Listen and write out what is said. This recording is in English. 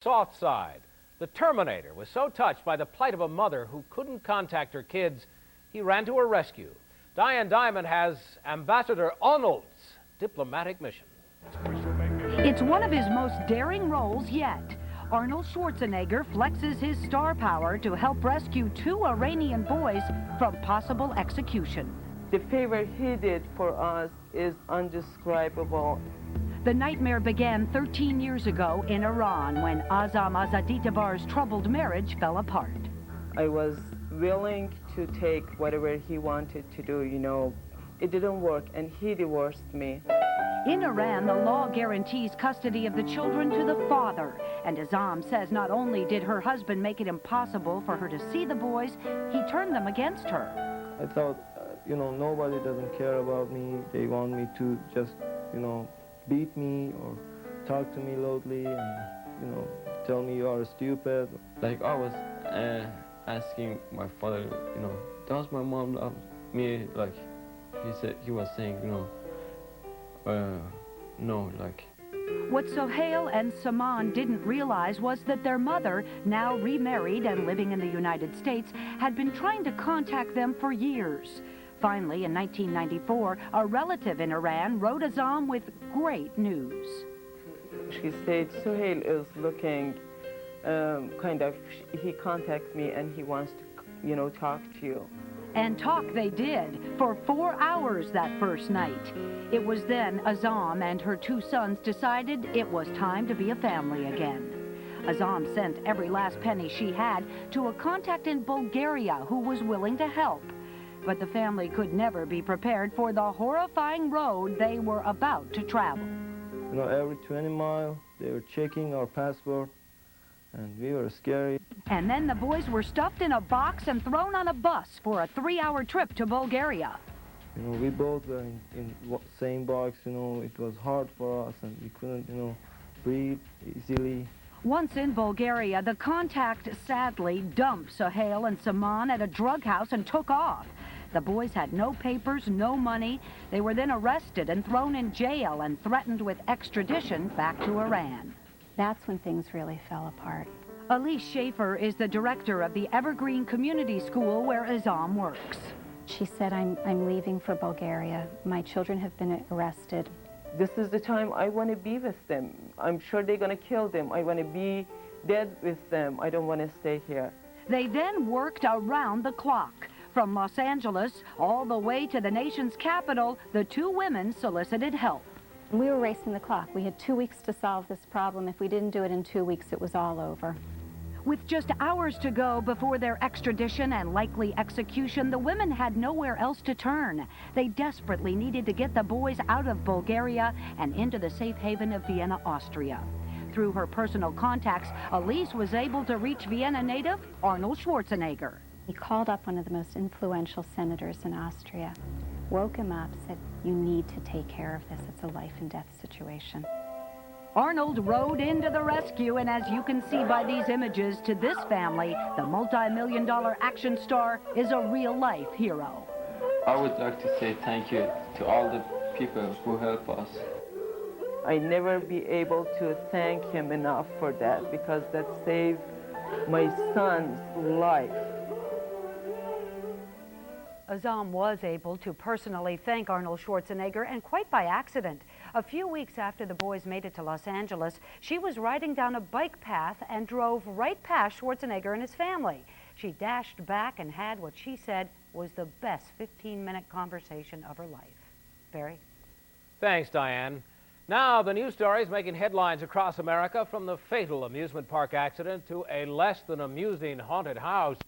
South Side. The Terminator was so touched by the plight of a mother who couldn't contact her kids, he ran to her rescue. Diane Dimond has Ambassador Arnold's diplomatic mission. It's one of his most daring roles yet. Arnold Schwarzenegger flexes his star power to help rescue two Iranian boys from possible execution. The favor he did for us is indescribable. The nightmare began 13 years ago in Iran when Azam Azaditabar's troubled marriage fell apart. I was willing to take whatever he wanted to do, It didn't work, and he divorced me. In Iran, the law guarantees custody of the children to the father. And Azam says not only did her husband make it impossible for her to see the boys, he turned them against her. I thought, nobody doesn't care about me. They want me to just, beat me or talk to me loudly and, tell me you are stupid. Like I was asking my father, does my mom love me? Like he was saying, no, like. What Sohail and Saman didn't realize was that their mother, now remarried and living in the United States, had been trying to contact them for years. Finally, in 1994, a relative in Iran wrote Azam with great news. She said, Sohail is looking he contacted me and he wants to, talk to you. And talk they did for 4 hours that first night. It was then Azam and her two sons decided it was time to be a family again. Azam sent every last penny she had to a contact in Bulgaria who was willing to help. But the family could never be prepared for the horrifying road they were about to travel. Every 20 miles, they were checking our passport, and we were scared. And then the boys were stuffed in a box and thrown on a bus for a 3-hour trip to Bulgaria. We both were in same box, it was hard for us, and we couldn't, breathe easily. Once in Bulgaria, the contact sadly dumped Sohail and Saman at a drug house and took off. The boys had no papers, no money. They were then arrested and thrown in jail and threatened with extradition back to Iran. That's when things really fell apart. Elise Schaefer is the director of the Evergreen Community School where Azam works. She said, I'm leaving for Bulgaria. My children have been arrested. This is the time I want to be with them. I'm sure they're going to kill them. I want to be dead with them. I don't want to stay here. They then worked around the clock. From Los Angeles all the way to the nation's capital, the two women solicited help. We were racing the clock. We had 2 weeks to solve this problem. If we didn't do it in 2 weeks, it was all over. With just hours to go before their extradition and likely execution, the women had nowhere else to turn. They desperately needed to get the boys out of Bulgaria and into the safe haven of Vienna, Austria. Through her personal contacts, Elise was able to reach Vienna native Arnold Schwarzenegger. He called up one of the most influential senators in Austria, woke him up, said, you need to take care of this. It's a life and death situation. Arnold rode into the rescue, and as you can see by these images, to this family, the multi-million-dollar action star is a real-life hero. I would like to say thank you to all the people who help us. I never be able to thank him enough for that, because that saved my son's life. Azam was able to personally thank Arnold Schwarzenegger, and quite by accident. A few weeks after the boys made it to Los Angeles, she was riding down a bike path and drove right past Schwarzenegger and his family. She dashed back and had what she said was the best 15-minute conversation of her life. Barry? Thanks, Diane. Now, the news stories making headlines across America, from the fatal amusement park accident to a less than amusing haunted house.